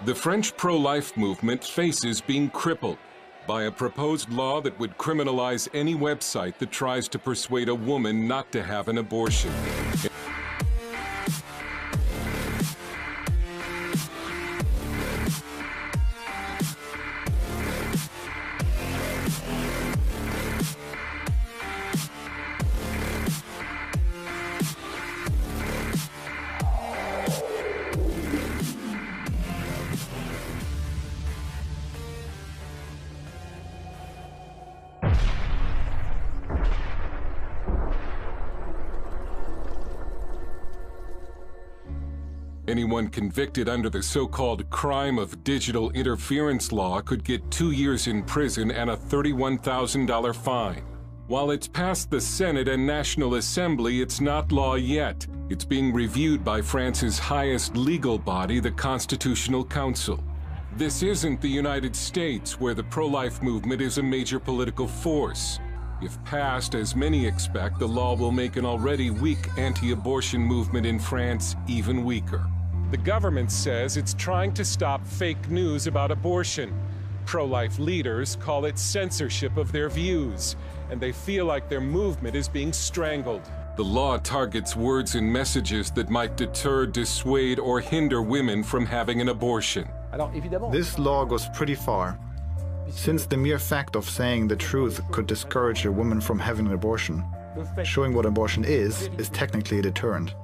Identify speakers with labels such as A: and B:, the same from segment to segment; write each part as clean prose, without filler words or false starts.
A: The French pro-life movement faces being crippled by a proposed law that would criminalize any website that tries to persuade a woman not to have an abortion. Anyone convicted under the so-called crime of digital interference law could get 2 years in prison and a $31,000 fine. While it's passed the Senate and National Assembly, it's not law yet. It's being reviewed by France's highest legal body, the Constitutional Council. This isn't the United States, where the pro-life movement is a major political force. If passed, as many expect, the law will make an already weak anti-abortion movement in France even weaker. The government says it's trying to stop fake news about abortion. Pro-life leaders call it censorship of their views, and they feel like their movement is being strangled. The law targets words and messages that might deter, dissuade, or hinder women from having an abortion.
B: This law goes pretty far. Since the mere fact of saying the truth could discourage a woman from having an abortion, showing what abortion is technically a deterrent.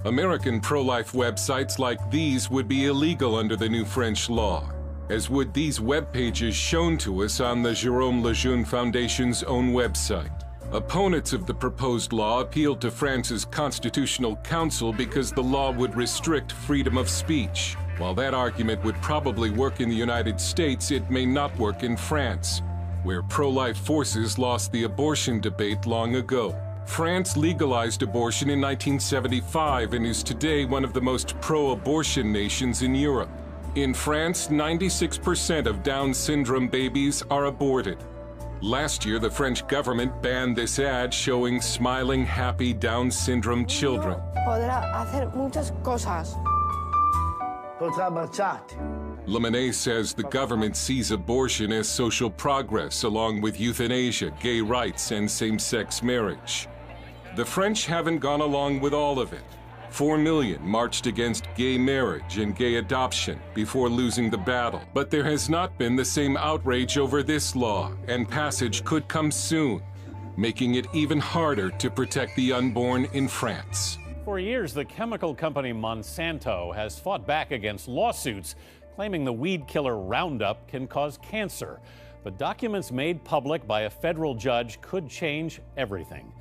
A: American pro-life websites like these would be illegal under the new French law, as would these web pages shown to us on the Jérôme Lejeune Foundation's own website. Opponents of the proposed law appealed to France's Constitutional Council because the law would restrict freedom of speech. While that argument would probably work in the United States, it may not work in France, where pro-life forces lost the abortion debate long ago. France legalized abortion in 1975 and is today one of the most pro-abortion nations in Europe. In France, 96% of Down syndrome babies are aborted. Last year, the French government banned this ad showing smiling, happy Down syndrome children.
C: Podrá hacer muchas cosas.
A: Lemonet says the government sees abortion as social progress, along with euthanasia, gay rights, and same-sex marriage. The French haven't gone along with all of it. 4 million marched against gay marriage and gay adoption before losing the battle. But there has not been the same outrage over this law, and passage could come soon, making it even harder to protect the unborn in France.
D: For years, the chemical company Monsanto has fought back against lawsuits claiming the weed killer Roundup can cause cancer. But documents made public by a federal judge could change everything.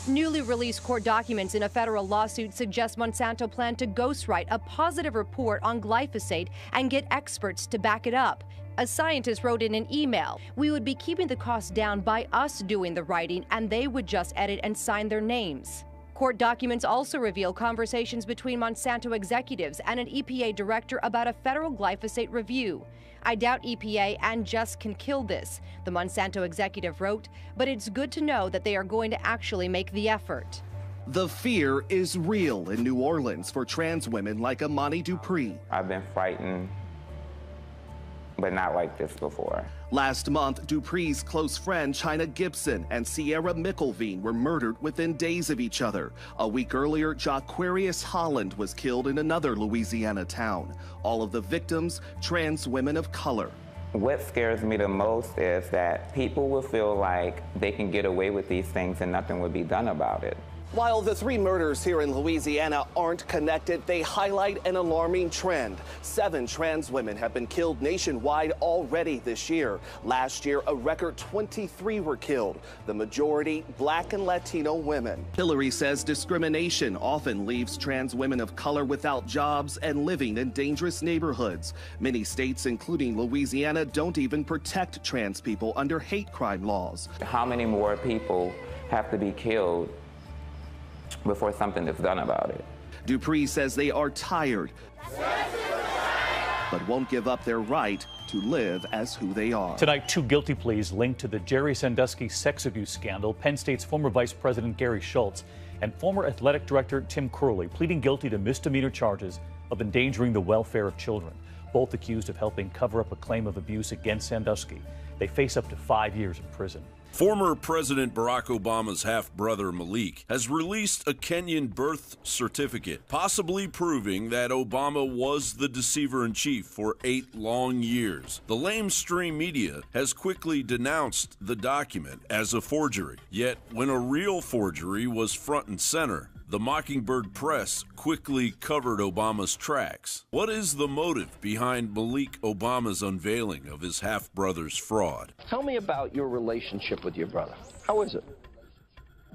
E: Newly released court documents in a federal lawsuit suggest Monsanto planned to ghostwrite a positive report on glyphosate and get experts to back it up. A scientist wrote in an email, "We would be keeping the cost down by us doing the writing, and they would just edit and sign their names." Court documents also reveal conversations between Monsanto executives and an EPA director about a federal glyphosate review. "I doubt EPA and just can kill this," the Monsanto executive wrote, "but it's good to know that they are going to actually make the effort."
F: The fear is real in New Orleans for trans women like Amani Dupree.
G: I've been frightened, but not like this before.
F: Last month, Dupree's close friend China Gibson and Sierra McIlveen were murdered within days of each other. A week earlier, Jaquarius Holland was killed in another Louisiana town. All of the victims, trans women of color.
G: What scares me the most is that people will feel like they can get away with these things and nothing will be done about it.
F: While the 3 murders here in Louisiana aren't connected, they highlight an alarming trend. 7 trans women have been killed nationwide already this year. Last year, a record 23 were killed, the majority Black and Latino women. Hillary says discrimination often leaves trans women of color without jobs and living in dangerous neighborhoods. Many states, including Louisiana, don't even protect trans people under hate crime laws.
G: How many more people have to be killed before something is done about it?
F: Dupree says they are tired, but won't give up their right to live as who they are.
H: Tonight, 2 guilty pleas linked to the Jerry Sandusky sex abuse scandal. Penn State's former Vice President Gary Schultz and former athletic director Tim Curley pleading guilty to misdemeanor charges of endangering the welfare of children, both accused of helping cover up a claim of abuse against Sandusky. They face up to 5 years in prison.
I: Former President Barack Obama's half-brother Malik has released a Kenyan birth certificate, possibly proving that Obama was the deceiver-in-chief for 8 long years. The lamestream media has quickly denounced the document as a forgery. Yet, when a real forgery was front and center, the Mockingbird Press quickly covered Obama's tracks. What is the motive behind Malik Obama's unveiling of his half-brother's fraud?
J: Tell me about your relationship with your brother. How is it?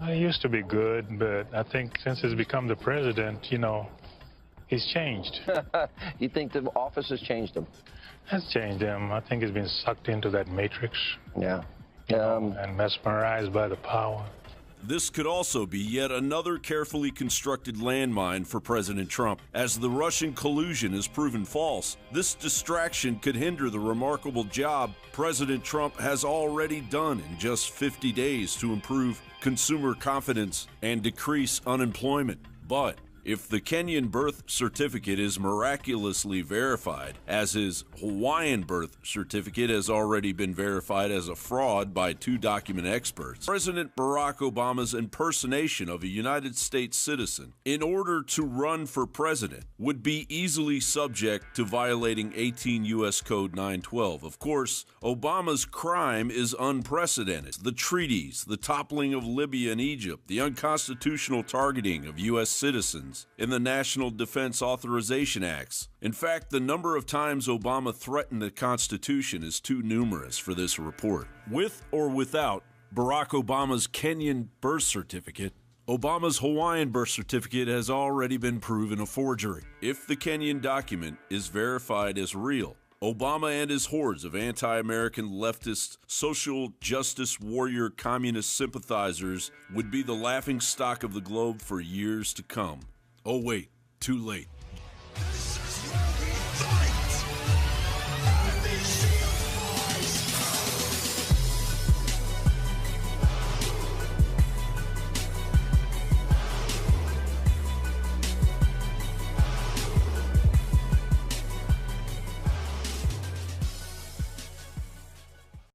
K: It used to be good, but I think since he's become the president, he's changed.
J: You think the office has changed him?
K: Has changed him. I think he's been sucked into that matrix.
J: Yeah.
K: And mesmerized by the power.
I: This could also be yet another carefully constructed landmine for President Trump. As the Russian collusion is proven false, this distraction could hinder the remarkable job President Trump has already done in just 50 days to improve consumer confidence and decrease unemployment. But if the Kenyan birth certificate is miraculously verified, as his Hawaiian birth certificate has already been verified as a fraud by 2 document experts, President Barack Obama's impersonation of a United States citizen in order to run for president would be easily subject to violating 18 U.S. Code 912. Of course, Obama's crime is unprecedented. The treaties, the toppling of Libya and Egypt, the unconstitutional targeting of U.S. citizens in the National Defense Authorization Acts. In fact, the number of times Obama threatened the Constitution is too numerous for this report. With or without Barack Obama's Kenyan birth certificate, Obama's Hawaiian birth certificate has already been proven a forgery. If the Kenyan document is verified as real, Obama and his hordes of anti-American leftist, social justice warrior communist sympathizers would be the laughingstock of the globe for years to come. Oh wait, too late.